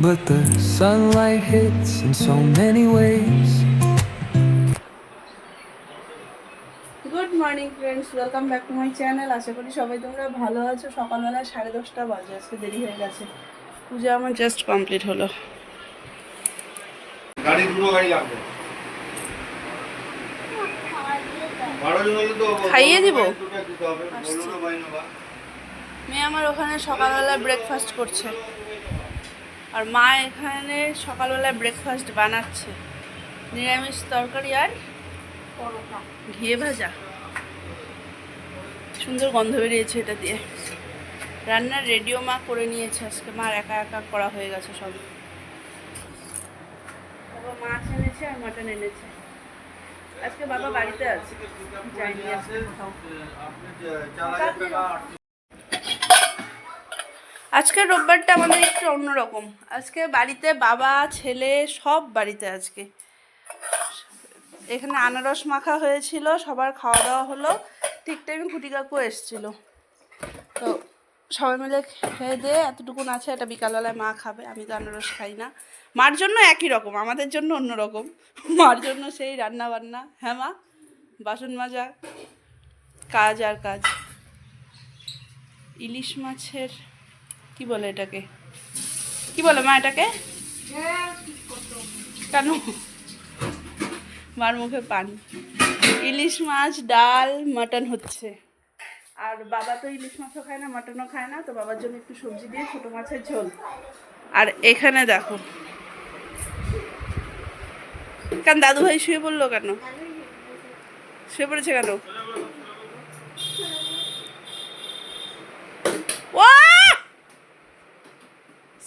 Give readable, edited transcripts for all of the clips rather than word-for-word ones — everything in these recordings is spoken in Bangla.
but the sunlight hits in so many ways. Good morning friends, welcome back to my channel. আশা করি সবাই তোমরা ভালো আছো। সকালবেলা 10:30 বাজে, আজকে দেরি হয়ে গেছে। পূজা আমার জাস্ট কমপ্লিট হলো। গাড়ি দুটো গাড়ি লাগবে। খাইয়ে দিব। মেয়ে আমার ওখানে সকালবেলা ব্রেকফাস্ট করছে, আর মা এখানে সকালবেলা ব্রেকফাস্ট বানাচ্ছে। নিরামিষ তরকারি আর পরোটা, ঘিয়ে ভাজা। সুন্দর গন্ধ বেরিয়েছে এটা দিয়ে। রান্নার রেডিও মা করে নিয়েছে, আজকে মার একা একা করা হয়ে গেছে সব। বাবা মাছ এনেছে আর মাটন এনেছে। আজকে বাবা বাড়িতে আছে, যাইনি আজকে কোথাও। আজকের রোববারটা আমাদের একটু অন্যরকম। আজকে বাড়িতে বাবা ছেলে সব বাড়িতে। আজকে এখানে আনারস মাখা হয়েছিল, সবার খাওয়া দাওয়া হলো। ঠিক টাইমে খুঁটি কাকু এসেছিলো, তো সবাই মিলে খেয়ে দিয়ে এতটুকুন আছে। এটা বিকালবেলায় মা খাবে, আমি তো আনারস খাই না। মার জন্য একই রকম, আমাদের জন্য অন্য রকম। মার জন্য সেই রান্না বান্না, হ্যাঁ মা, বাসন মাজা, কাজ আর কাজ। ইলিশ মাছের কি বলে এটাকে, কি বলে মা এটাকে? কেন মার মুখে পানি। ইলিশ মাছ, ডাল, মাটন হচ্ছে। আর বাবা তো ইলিশ মাছও খায় না, মাটনও খায় না, তো বাবার জন্য একটু সবজি দিয়ে ছোটো মাছের ঝোল। আর এখানে দেখো, কেন দাদু ভাই শুয়ে পড়লো? কেন শুয়ে পড়েছে? কেন ও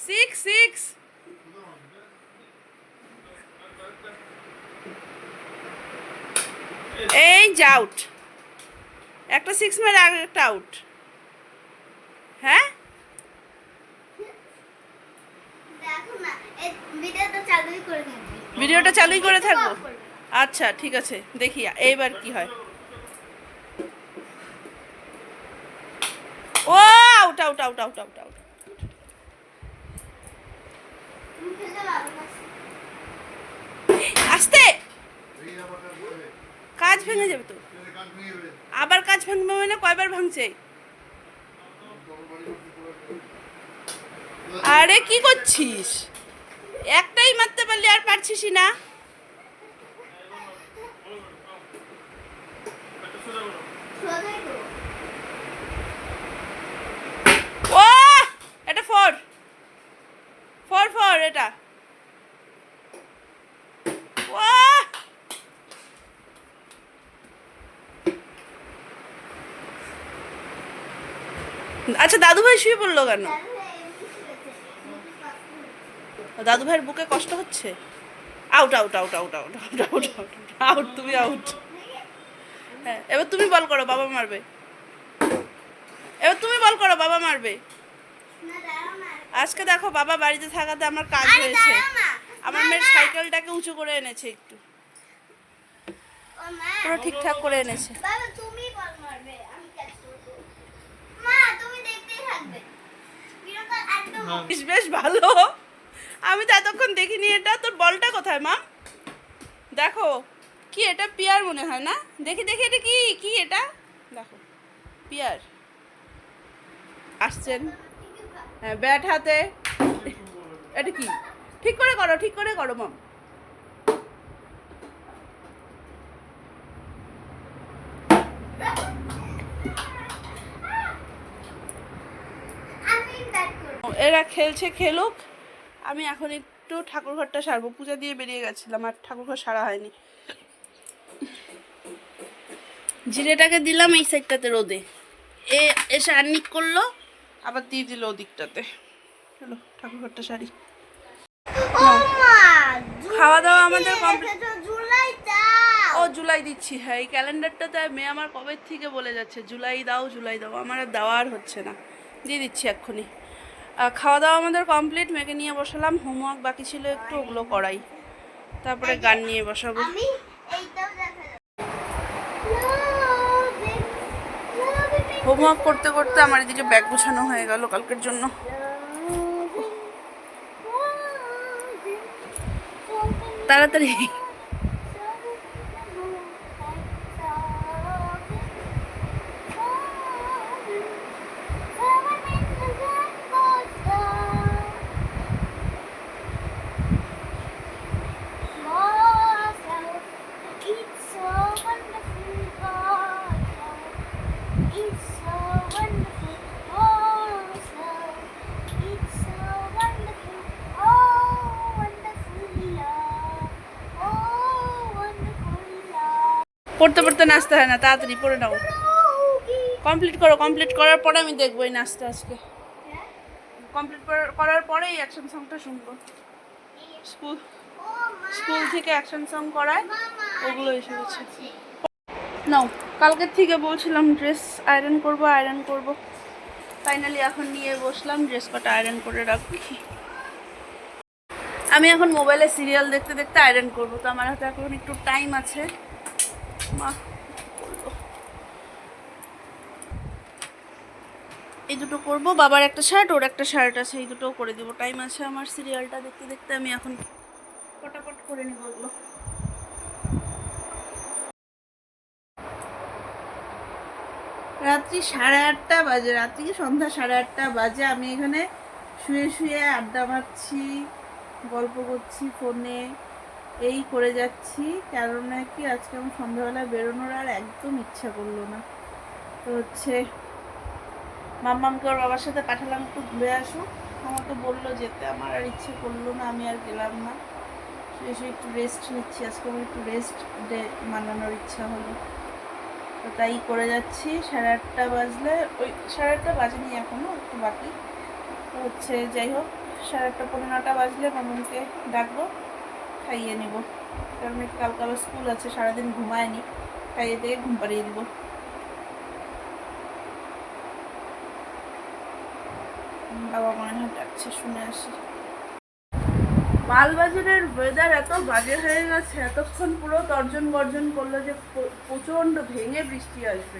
6 এই আউট, একটা 6 মেরে আর একটা আউট। হ্যাঁ ভিডিওটা চালুই করে থাকবো। আচ্ছা ঠিক আছে, দেখি এইবার কি হয়। ও out out out out out out. আস্তে, কাজ ভেঙে যাবে তো। আবার কাজ ভাঙবে মানে কয়বার ভাঙছে? আরে কি করছিস? একটাই মারতে পারলি, আর পারছিস না? ও এটা 4 এটা। ও আচ্ছা, দাদু ভাই শুয়ে পড়লো কেন? দাদু ভাইয়ের বুকে কষ্ট হচ্ছে। Out out out out out out out out out, তুমি আউট। হ্যাঁ, এবার তুমি বল করো, বাবা মারবে। এবার তুমি বল করো, বাবা মারবে। আজকে দেখো বাবা বাড়িতে থাকাতে আমার কাজ হয়েছে। আমার মেয়ের সাইকেলটাকে উঁচু করে এনেছে, একটু পুরো ঠিকঠাক করে এনেছে। বেশ ভালো, আমি তো এতক্ষণ দেখিনি। এটা তোর বলটা কোথায় মা? দেখো কি, এটা পিয়ার মনে হয় না? দেখি দেখি, এটা কি কি এটা? দেখো পিয়ার আসছেন। হ্যাঁ, ব্যাট হাতে। এটা কি? ঠিক করে করো, ঠিক করে করো মাম। এরা খেলছে, খেলুক। আমি এখন একটু ঠাকুরঘরটা সারবো। পূজা দিয়ে বেরিয়ে গেছিলাম, আর ঠাকুরঘর সারা হয়নি। জিরেটাকে দিলাম এই সাইডটাতে রোদে, এসে আর্নিক করলো, আবার দিয়ে দিল ওদিকটাতে। চলো ঠাকুরঘরটা সারি। খাওয়া দাওয়া আমাদের কমপ্লিট। ও জুলাই দিচ্ছি, হ্যাঁ। এই ক্যালেন্ডারটাতে মেয়ে আমার কবে থেকে বলে যাচ্ছে জুলাই দাও জুলাই দাও, আমার আর দেওয়া আর হচ্ছে না। দিয়ে দিচ্ছি এক্ষুনি। খাওয়া দাওয়া আমাদের কমপ্লিট। মেয়েকে নিয়ে বসালাম, হোমওয়ার্ক বাকি ছিল একটু, ওগুলো করাই। তারপরে গান নিয়ে বসাবো। হোমওয়ার্ক করতে করতে আমার এদিকে ব্যাগ গোছানো হয়ে গেল কালকের জন্য। তাড়াতাড়ি। পড়তে পড়তে নাচতে হয় না, তাড়াতাড়ি পড়ে নাও। কমপ্লিট করো, কমপ্লিট করার পরে আমি দেখবো এই নাচটা আজকে। কমপ্লিট করার পরেই অ্যাকশন সংটা শুনবো। স্কুল স্কুল থেকে অ্যাকশন সং করায়, ওগুলো এসে গেছে। নাও, কালকের থেকে বলছিলাম ড্রেস আয়রন করব। ফাইনালি এখন নিয়ে বসলাম, ড্রেস কটা আয়রন করে রাখবি। আমি এখন মোবাইলে সিরিয়াল দেখতে দেখতে আয়রন করব, তো আমার হাতে এখন একটু টাইম আছে। মা করবো, এই দুটো করবো। বাবার একটা শার্ট, ওর একটা শার্ট আছে, এই দুটোও করে দিব। টাইম আছে আমার, সিরিয়ালটা দেখতে দেখতে আমি এখন ফটাফট করে নিব ওগুলো। রাত্রি 8:30 বাজে, রাত্রি কি সন্ধ্যা 8:30 বাজে। আমি এখানে শুয়ে শুয়ে আড্ডা মারছি, গল্প করছি ফোনে, এই করে যাচ্ছি। কেননা কি আজকে আমার সন্ধ্যাবেলায় বেরোনোর আর একদম ইচ্ছা করলো না। তো হচ্ছে মাম্মামকে ওর বাবার সাথে পাঠালাম একটু ঘুরে আসুক। আমার তো বললো যেতে, আমার আর ইচ্ছে করলো না, আমি আর গেলাম না। শুয়ে একটু রেস্ট নিচ্ছি, আজকে আমার একটু রেস্ট ডে মানানোর ইচ্ছা হলো, তো তাই করে যাচ্ছি। 8:30 বাজলে, ওই 8:30 বাজেনি এখনও, একটু বাকি। তো হচ্ছে যাই হোক, 8:30 পৌনে 9টা বাজলে মামুনকে ডাকবো, খাইয়ে নেব। কারণ কালকে আবার স্কুল আছে, সারাদিন ঘুমায়নি, খাইয়ে দিয়ে ঘুম পাড়িয়ে দিব। বাবা মনে হয় ডাকছে, শুনে আসি। মালবাজারের ওয়েদার এত বাজে হয়ে গেছে, এতক্ষণ পুরো তর্জন গর্জন করলো যে প্রচণ্ড ভেঙে বৃষ্টি আসবে।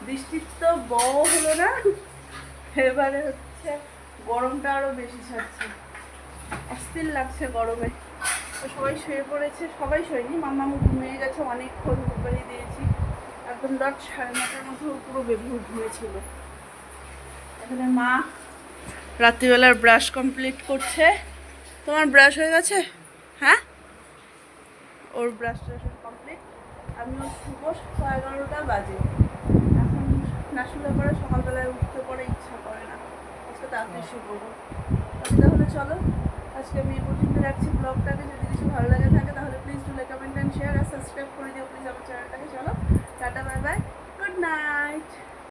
বৃষ্টির তো হলো না, এবারে হচ্ছে গরমটা আরও বেশি ছাড়ছে, অস্থির লাগছে গরমে। তো সবাই শুয়ে পড়েছে, সবাই শোয়নি, মাম্মা ঘুমিয়ে গেছে, অনেকক্ষণ ঘুমিয়ে দিয়েছি। একদম 9:30 মতো পুরো বেবি ঘুমিয়েছিল। এখানে মা রাত্রিবেলার ব্রাশ কমপ্লিট করছে। তোমার ব্রাশ হয়ে গেছে? হ্যাঁ, ওর ব্রাশ ট্রাশ কমপ্লিট। আমিও শুভ, 11:30 বাজে। এখন না শুলে পরে সকালবেলায় উঠতে পরে ইচ্ছা করে না, আজকে তাড়াতাড়ি শুভ। তাহলে চলো, আজকে আমি এই পর্যন্ত রাখছি ব্লগটাকে। যদি কিছু ভালো লাগে